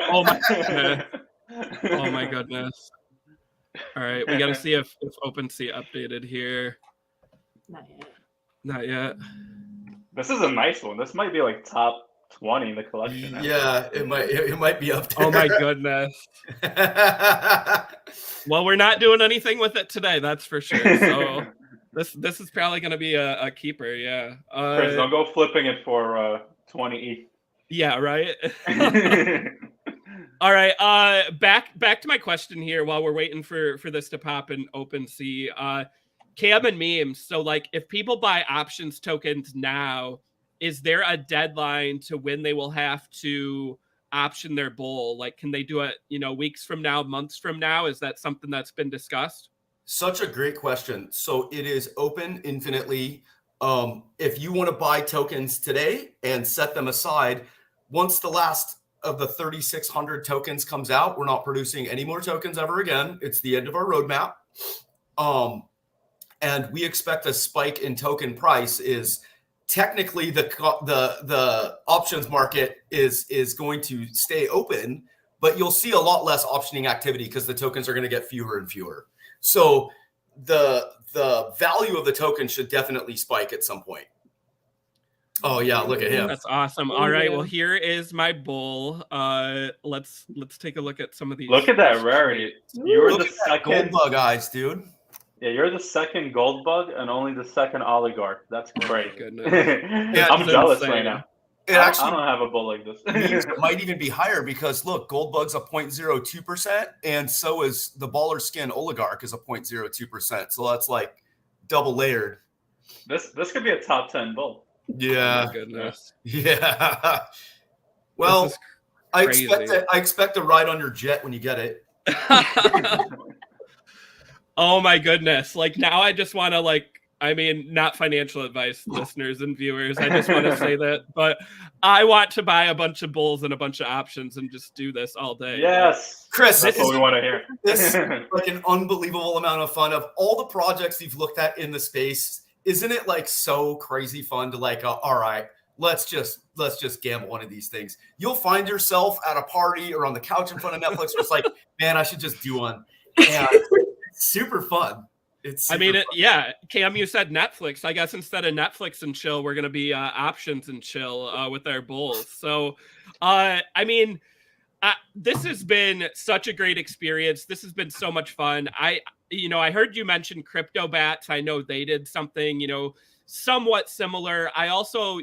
Oh my goodness. Oh my goodness. All right, we got to see if OpenSea updated here. Not yet. This is a nice one. This might be like top 20 in the collection. Yeah, it might be up there. Oh my goodness. Well, we're not doing anything with it today, that's for sure. So this is probably going to be a keeper. Yeah. Chris, don't go flipping it for 20 ETH. Yeah. Right. All right. Back to my question here while we're waiting for this to pop in OpenSea. Cam and memes. So like if people buy options tokens now, is there a deadline to when they will have to option their bull? Like, can they do it, weeks from now, months from now? Is that something that's been discussed? Such a great question. So it is open infinitely. If you want to buy tokens today and set them aside, once the last of the 3,600 tokens comes out, we're not producing any more tokens ever again. It's the end of our roadmap. And we expect a spike in token price is technically the options market is going to stay open, but you'll see a lot less optioning activity because the tokens are going to get fewer and fewer. So the value of the token should definitely spike at some point. Oh yeah, look at him. That's awesome. All right, well, here is my bull. Let's take a look at some of these. Look at that rarity. You're the second gold bug eyes, dude. Yeah, you're the second gold bug and only the second oligarch. That's great. Oh, goodness. I'm jealous insane. right now. Actually, I don't have a bull like this. It might even be higher because look, gold bug's a 0.02%, and so is the baller skin oligarch is a 0.02%. So that's like double layered. This could be a top 10 bull. Yeah. Oh, my goodness. Yeah. Well, I expect a ride on your jet when you get it. Oh my goodness. Like now I just want to not financial advice, listeners and viewers. I just want to say that, but I want to buy a bunch of bulls and a bunch of options and just do this all day. Yes. Chris, that's what we want to hear. This is like an unbelievable amount of fun. Of all the projects you've looked at in the space, isn't it like so crazy fun to all right, let's just gamble one of these things. You'll find yourself at a party or on the couch in front of Netflix. It's like, man, I should just do one. And it's super fun. Yeah. Cam, you said Netflix. I guess instead of Netflix and chill, we're going to be options and chill with our bulls. So, this has been such a great experience. This has been so much fun. I heard you mention Crypto Bats. I know they did something, somewhat similar. I also,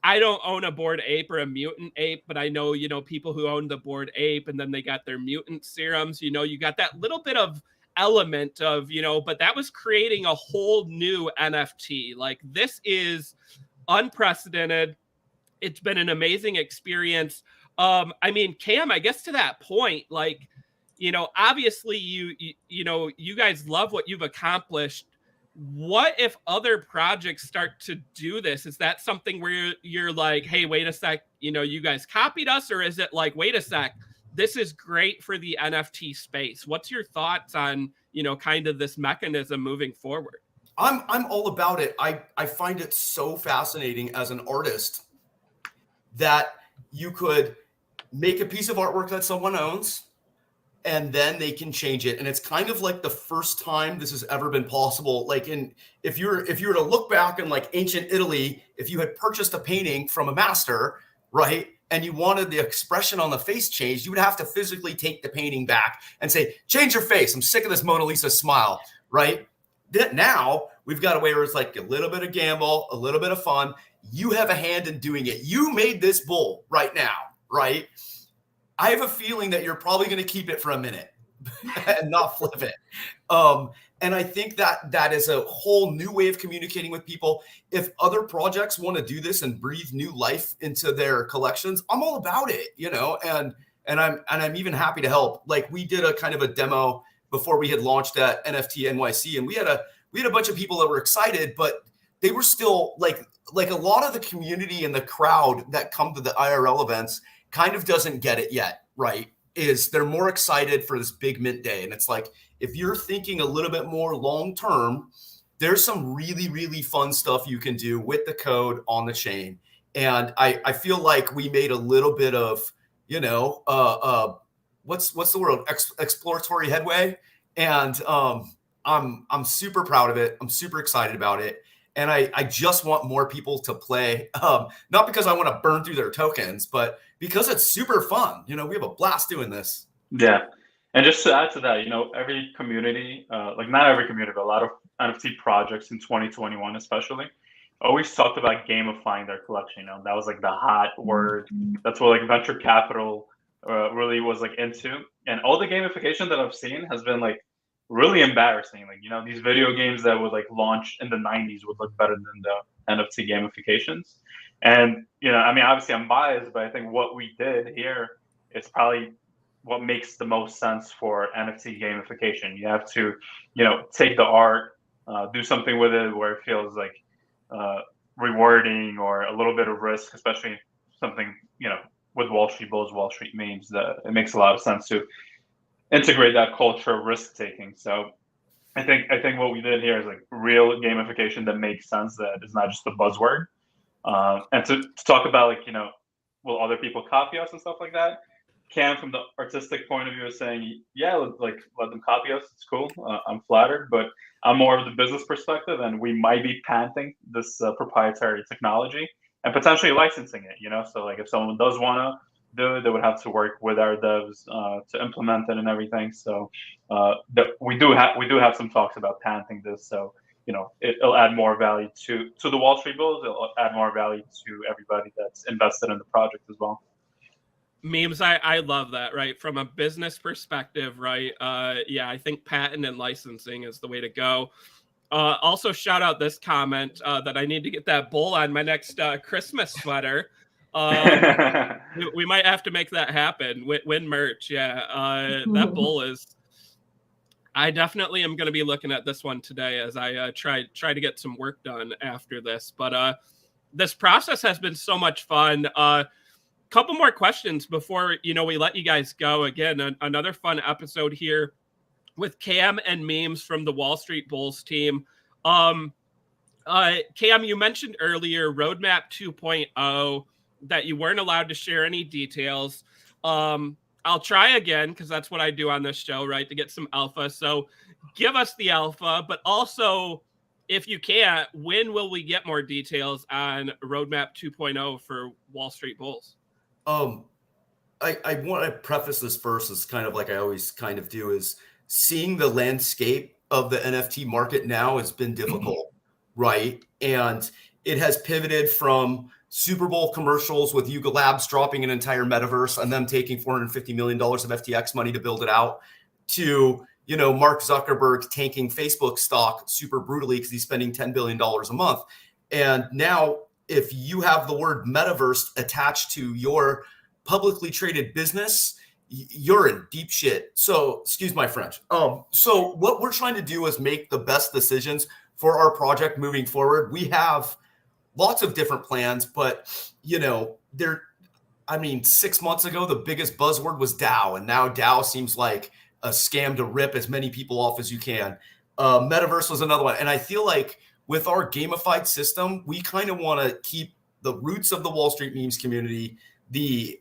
I don't own a Bored Ape or a Mutant Ape, but I know, people who own the Bored Ape and then they got their mutant serums, you got that little bit of element of, but that was creating a whole new NFT. Like this is unprecedented. It's been an amazing experience. Cam, I guess to that point, obviously you guys love what you've accomplished. What if other projects start to do this? Is that something where you're like, hey, wait a sec, you guys copied us? Or is it like, wait a sec, this is great for the NFT space? What's your thoughts on, kind of this mechanism moving forward? I'm all about it. I find it so fascinating as an artist that you could make a piece of artwork that someone owns, and then they can change it. And it's kind of like the first time this has ever been possible. Like if you were to look back in like ancient Italy, if you had purchased a painting from a master, right, and you wanted the expression on the face changed, you would have to physically take the painting back and say, change your face. I'm sick of this Mona Lisa smile, right? Now we've got a way where it's like a little bit of gamble, a little bit of fun. You have a hand in doing it. You made this bull right now, right? I have a feeling that you're probably going to keep it for a minute and not flip it. And I think that is a whole new way of communicating with people. If other projects want to do this and breathe new life into their collections, I'm all about it, and I'm even happy to help. Like we did a kind of a demo before we had launched at NFT NYC, and we had a bunch of people that were excited, but they were still like a lot of the community and the crowd that come to the IRL events kind of doesn't get it yet, right? They're more excited for this big mint day. And it's like, if you're thinking a little bit more long-term, there's some really, really fun stuff you can do with the code on the chain. And I feel like we made a little bit of, what's the word? Exploratory headway. And I'm super proud of it. I'm super excited about it. And I just want more people to play, not because I want to burn through their tokens, but because it's super fun. We have a blast doing this. Yeah. And just to add to that, every community, not every community, but a lot of NFT projects in 2021 especially, always talked about gamifying their collection. That was like the hot word. That's what like venture capital really was like into. And all the gamification that I've seen has been like really embarrassing. Like, these video games that would like launch in the 90s would look better than the NFT gamifications. And, obviously I'm biased, but I think what we did here is probably what makes the most sense for NFT gamification. You have to, take the art, do something with it where it feels like rewarding or a little bit of risk, especially something, with Wall Street Bulls, Wall Street memes, that it makes a lot of sense to integrate that culture of risk taking. So I think what we did here is like real gamification that makes sense. That is not just a buzzword. And to talk about like will other people copy us and stuff like that. Cam, from the artistic point of view, is saying, yeah, let them copy us. It's cool. I'm flattered, but I'm more of the business perspective, and we might be patenting this proprietary technology and potentially licensing it. So like if someone does want to do it, they would have to work with our devs to implement it and everything. So we do have some talks about patenting this. So it'll add more value to the Wall Street Bulls. It'll add more value to everybody that's invested in the project as well. Memes, I love that, right? From a business perspective, right? Yeah, I think patent and licensing is the way to go. Also, shout out this comment that I need to get that bull on my next Christmas sweater. We might have to make that happen. Win merch, yeah. That bull is. I definitely am going to be looking at this one today as I try to get some work done after this. But this process has been so much fun. Couple more questions before we let you guys go. Again, another fun episode here with Cam and Memes from the Wall Street Bulls team. Cam, you mentioned earlier Roadmap 2.0 that you weren't allowed to share any details. I'll try again because that's what I do on this show, right? To get some alpha. So give us the alpha, but also if you can't, when will we get more details on Roadmap 2.0 for Wall Street Bulls? I want to preface this first as kind of like I always kind of do, is seeing the landscape of the NFT market now has been difficult, right? And it has pivoted from Super Bowl commercials with Yuga Labs dropping an entire metaverse and them taking $450 million of FTX money to build it out to, Mark Zuckerberg tanking Facebook stock super brutally because he's spending $10 billion a month. And now if you have the word metaverse attached to your publicly traded business, you're in deep shit. So, excuse my French. So what we're trying to do is make the best decisions for our project moving forward. We have lots of different plans, but 6 months ago, the biggest buzzword was DAO, and now DAO seems like a scam to rip as many people off as you can. Metaverse was another one. And I feel like with our gamified system, we kind of want to keep the roots of the Wall Street memes community, the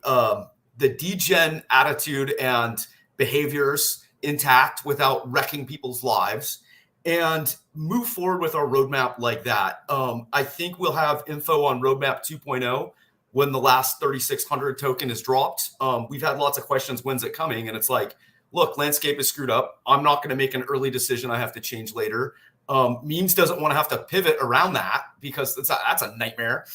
degen attitude and behaviors intact without wrecking people's lives, and move forward with our roadmap like that. I think we'll have info on Roadmap 2.0 when the last 3,600 token is dropped. We've had lots of questions, when's it coming? And it's like, look, landscape is screwed up. I'm not going to make an early decision I have to change later. Memes doesn't want to have to pivot around that because that's a nightmare.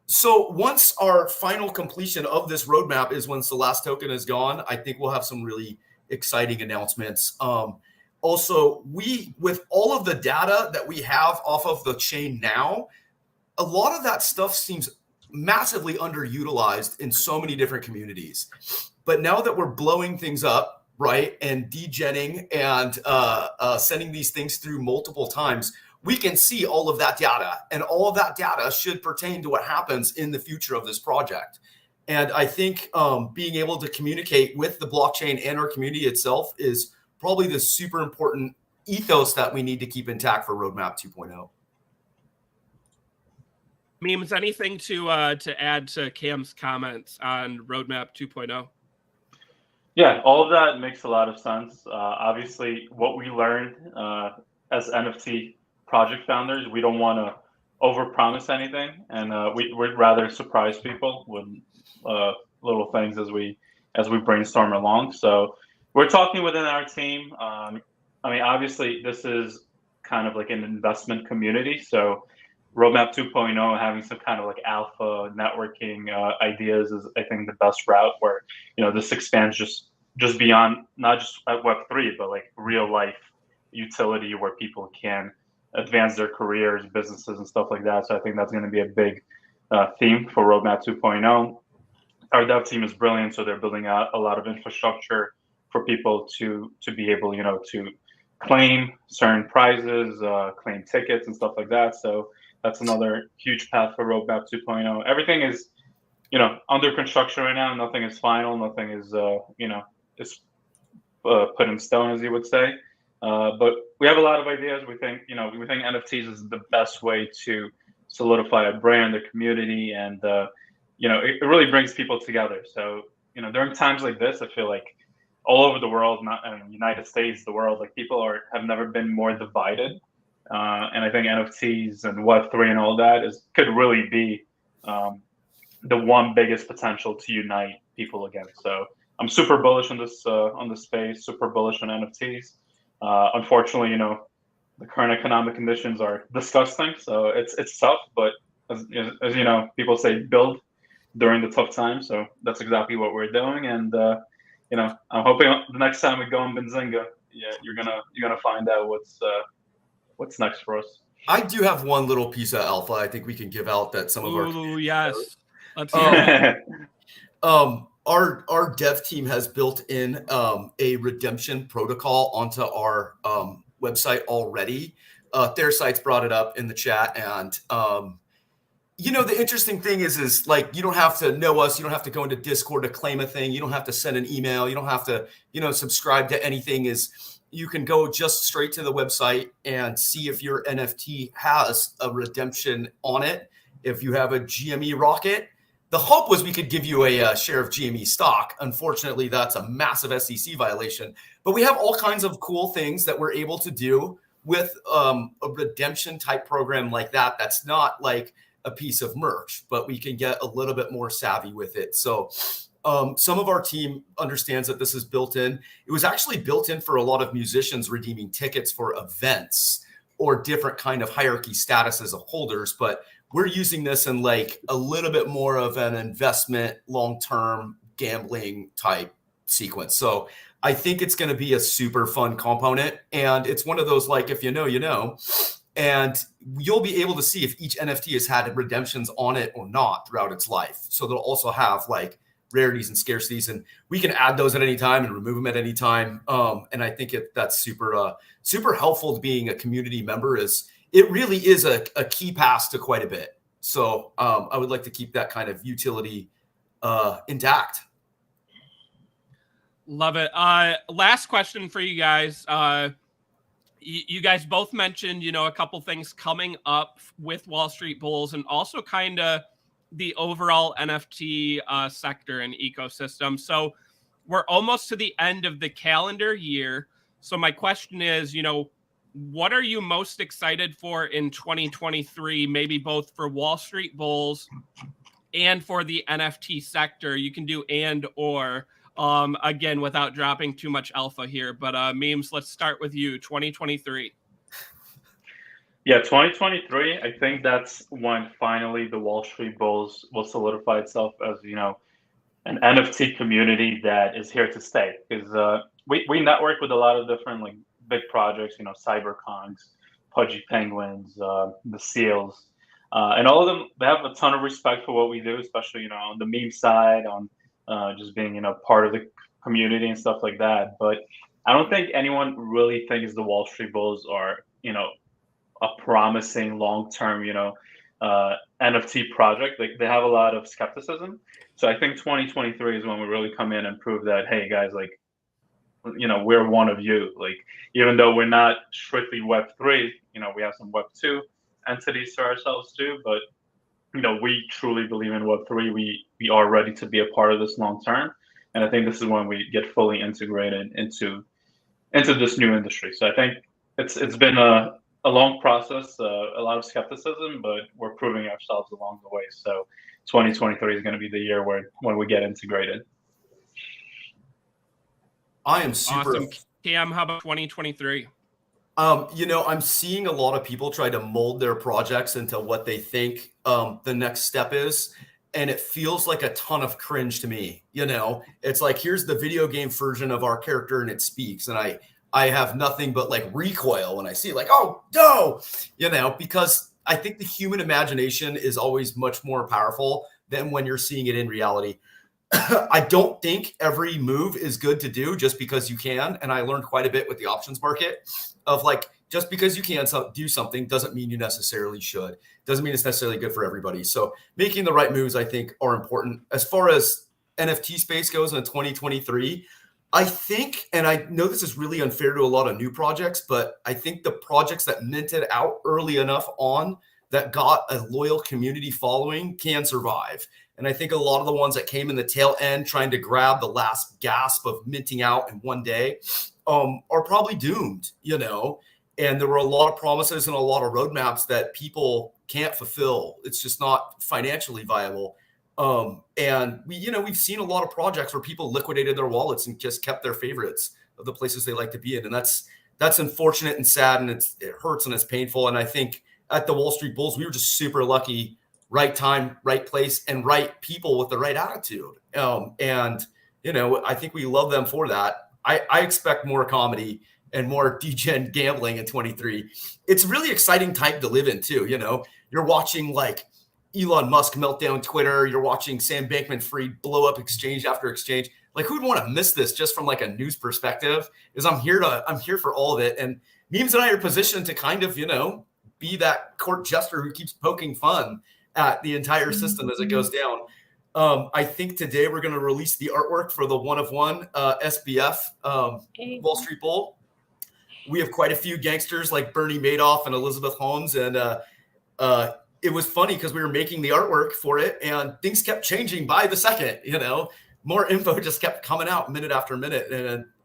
So once our final completion of this roadmap is once the last token is gone, I think we'll have some really exciting announcements. Also, with all of the data that we have off of the chain now, a lot of that stuff seems massively underutilized in so many different communities. But now that we're blowing things up, right, and degenning and sending these things through multiple times, we can see all of that data, and all of that data should pertain to what happens in the future of this project. And I think being able to communicate with the blockchain and our community itself is probably the super important ethos that we need to keep intact for Roadmap 2.0. Memes, anything to add to Cam's comments on Roadmap 2.0? Yeah, all of that makes a lot of sense. Obviously, what we learned as NFT project founders, we don't want to overpromise anything, and we'd rather surprise people with little things as we brainstorm along. So we're talking within our team. Obviously, this is kind of like an investment community. So Roadmap 2.0, having some kind of like alpha networking ideas is, I think, the best route where, this expands just beyond not just at Web3, but like real life utility where people can advance their careers, businesses, and stuff like that. So I think that's going to be a big theme for Roadmap 2.0. Our dev team is brilliant, so they're building out a lot of infrastructure for people to be able, to claim certain prizes, claim tickets, and stuff like that. So that's another huge path for Roadmap 2.0. Everything is, under construction right now. Nothing is final. Nothing is, is put in stone, as you would say. But we have a lot of ideas. We think NFTs is the best way to solidify a brand, a community, and it really brings people together. So during times like this, I feel like all over the world, not in the United States, the world, like people have never been more divided. And I think NFTs and Web3 and all that could really be the one biggest potential to unite people again. So I'm super bullish on this space, super bullish on NFTs. Unfortunately, the current economic conditions are disgusting, so it's tough. But as you know, people say build during the tough times. So that's exactly what we're doing. And I'm hoping the next time we go in Benzinga, you're gonna find out what's next for us. I do have one little piece of alpha I think we can give out that some of our yes. Let's hear it. Our dev team has built in a redemption protocol onto our website already. Their site's brought it up in the chat, and the interesting thing is like you don't have to know us, you don't have to go into Discord to claim a thing, you don't have to send an email, you don't have to subscribe to anything. You can go just straight to the website and see if your NFT has a redemption on it. If you have a GME rocket, the hope was we could give you a share of GME stock. Unfortunately, that's a massive SEC violation. But we have all kinds of cool things that we're able to do with a redemption type program like that. That's not like a piece of merch, but we can get a little bit more savvy with it. So some of our team understands that this is built in. It was actually built in for a lot of musicians redeeming tickets for events or different kind of hierarchy statuses of holders. But we're using this in like a little bit more of an investment, long-term gambling type sequence. So I think it's going to be a super fun component. And it's one of those, like, if you know, you know, and you'll be able to see if each NFT has had redemptions on it or not throughout its life. So they'll also have like rarities and scarcities, and we can add those at any time and remove them at any time. And I think that's super helpful to being a community member. It really is a key pass to quite a bit. So I would like to keep that kind of utility intact. Love it. Last question for you guys. You guys both mentioned, a couple things coming up with Wall Street Bulls and also kind of the overall NFT sector and ecosystem. So we're almost to the end of the calendar year. So my question is, what are you most excited for in 2023, maybe both for Wall Street Bulls and for the NFT sector? You can do and or, again, without dropping too much alpha here. But Memes, let's start with you, 2023. Yeah, 2023, I think that's when finally the Wall Street Bulls will solidify itself as, an NFT community that is here to stay. Because we network with a lot of different big projects, CyberCons, Pudgy Penguins, the Seals, and all of them, they have a ton of respect for what we do, especially, on the meme side, on just being, part of the community and stuff like that. But I don't think anyone really thinks the Wall Street Bulls are, a promising long-term, NFT project. They have a lot of skepticism. So I think 2023 is when we really come in and prove that, hey guys, we're one of you. Even though we're not strictly Web3, we have some Web2 entities to ourselves too. But we truly believe in Web3. We are ready to be a part of this long term, and I think this is when we get fully integrated into this new industry. So I think it's been a long process, a lot of skepticism, but we're proving ourselves along the way. So 2023 is going to be the year when we get integrated. I am super awesome. Cam, how about 2023? I'm seeing a lot of people try to mold their projects into what they think the next step is. And it feels like a ton of cringe to me. It's like, here's the video game version of our character and it speaks. And I have nothing but recoil when I see it, oh, no, because I think the human imagination is always much more powerful than when you're seeing it in reality. I don't think every move is good to do just because you can. And I learned quite a bit with the options market of just because you can do something doesn't mean you necessarily should. Doesn't mean it's necessarily good for everybody. So making the right moves, I think, are important. As far as NFT space goes in 2023, I think, and I know this is really unfair to a lot of new projects, but I think the projects that minted out early enough on that got a loyal community following can survive. And I think a lot of the ones that came in the tail end trying to grab the last gasp of minting out in one day are probably doomed, you know? And there were a lot of promises and a lot of roadmaps that people can't fulfill. It's just not financially viable. And we've seen a lot of projects where people liquidated their wallets and just kept their favorites of the places they like to be in. And that's unfortunate and sad, and it hurts and it's painful. And I think at the Wall Street Bulls, we were just super lucky, right time, right place, and right people with the right attitude. And I think we love them for that. I expect more comedy and more degen gambling in 23. It's a really exciting time to live in too. You're watching like Elon Musk melt down Twitter. You're watching Sam Bankman-Fried blow up exchange after exchange. Like, who'd want to miss this just from like a news perspective? Is I'm here for all of it. And Memes and I are positioned to kind of, be that court jester who keeps poking fun at the entire system as it goes down. I think today we're going to release the artwork for the 1 SBF Wall Street Bull. We have quite a few gangsters like Bernie Madoff and Elizabeth Holmes, and it was funny because we were making the artwork for it and things kept changing by the second. More info just kept coming out minute after minute,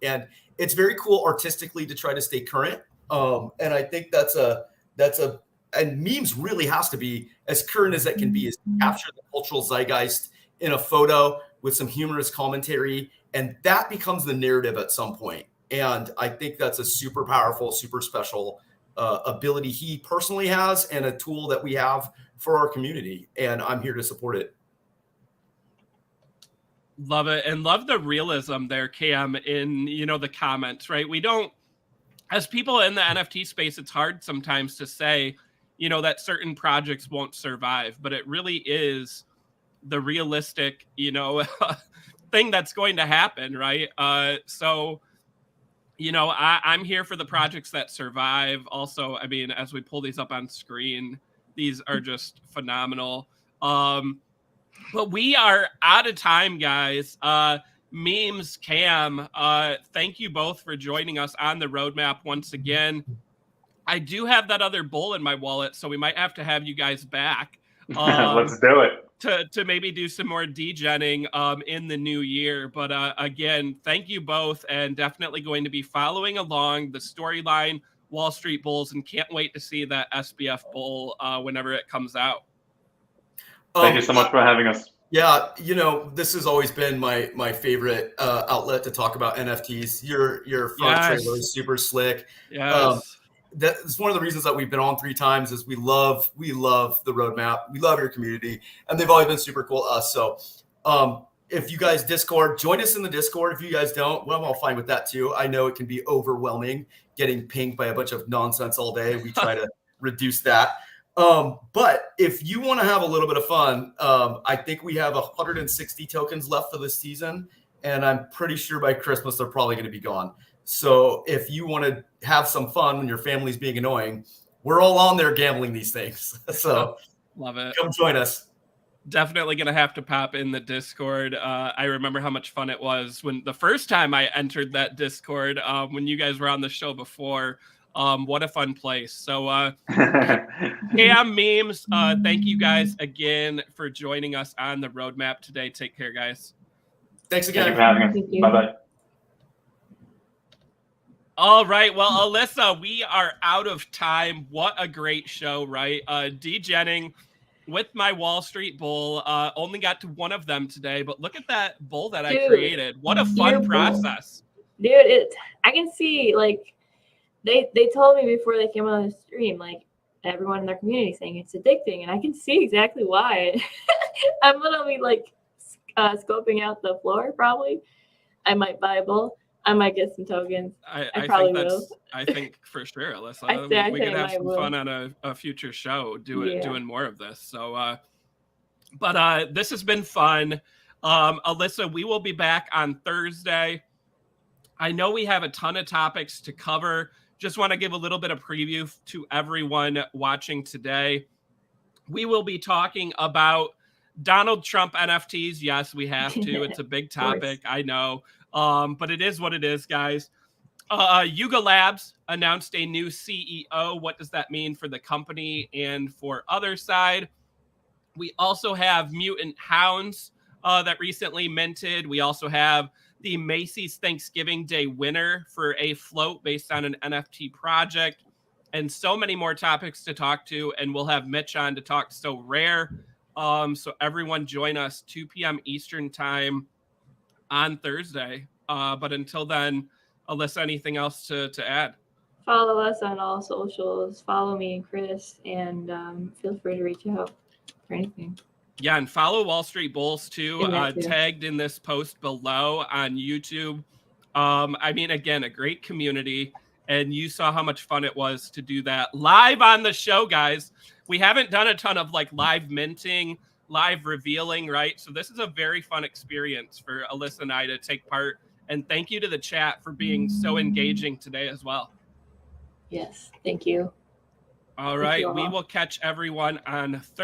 and it's very cool artistically to try to stay current. And I think and Memes really has to be as current as it can be, is capture the cultural zeitgeist in a photo with some humorous commentary, and that becomes the narrative at some point. And I think that's a super powerful, super special ability he personally has, and a tool that we have for our community. And I'm here to support it. Love it. And love the realism there, Cam, in, the comments, right? We don't, as people in the NFT space, it's hard sometimes to say, that certain projects won't survive, but it really is the realistic, thing that's going to happen, right? So, I'm here for the projects that survive. Also, I mean, as we pull these up on screen, these are just phenomenal. But we are out of time, guys. Memes, Cam, thank you both for joining us on the roadmap once again. I do have that other bull in my wallet, so we might have to have you guys back. Let's do it. To maybe do some more degenning in the new year. But again, thank you both, and definitely going to be following along the storyline, Wall Street Bulls, and can't wait to see that SBF bull whenever it comes out. Thank you so much for having us. Yeah, this has always been my favorite outlet to talk about NFTs. Your front trailer is super slick. Yes. That's one of the reasons that we've been on 3 times is we love the roadmap. We love your community, and they've always been super cool to us. So if you guys Discord, join us in the Discord. If you guys don't, well, I'm all fine with that too. I know it can be overwhelming getting pinged by a bunch of nonsense all day. We try to reduce that. But if you want to have a little bit of fun, I think we have 160 tokens left for this season, and I'm pretty sure by Christmas they're probably going to be gone. So if you want to have some fun when your family's being annoying, we're all on there gambling these things. So love it. Come join us. Definitely going to have to pop in the Discord. I remember how much fun it was when the first time I entered that Discord, when you guys were on the show before. What a fun place. So Cam, Memes, thank you guys again for joining us on the roadmap today. Take care, guys. Thanks again. Thank you for having us. Bye-bye. All right. Well, Alyssa, we are out of time. What a great show, right? Degenning with my Wall Street bull. Only got to one of them today, but look at that bull that I created. What a fun process. Dude, I can see, like, they told me before they came on the stream, like, everyone in their community saying it's addicting, and I can see exactly why. I'm literally, like, scoping out the floor, probably. I might buy a bull. I might get some tokens. I probably will. I think for sure, Alyssa. We could have some fun on a future show doing more of this. So, but this has been fun. Alyssa, we will be back on Thursday. I know we have a ton of topics to cover. Just want to give a little bit of preview to everyone watching today. We will be talking about Donald Trump NFTs. Yes, we have to. It's a big topic. I know. But it is what it is, guys. Yuga Labs announced a new CEO. What does that mean for the company and for other side? We also have Mutant Hounds that recently minted. We also have the Macy's Thanksgiving Day winner for a float based on an NFT project, and so many more topics to talk to. And we'll have Mitch on to talk So Rare. So everyone join us 2 p.m. Eastern time on Thursday. But until then, Alyssa, anything else to add? Follow us on all socials. Follow me and Chris, and feel free to reach out for anything. Yeah, and follow Wall Street Bulls too, too. tagged in this post below on YouTube. I mean, again, a great community, and you saw how much fun it was to do that live on the show, guys. We haven't done a ton of like live minting, live revealing, right? So this is a very fun experience for Alyssa and I to take part. And thank you to the chat for being so engaging today as well. Yes, thank you. All right, we will catch everyone on Thursday.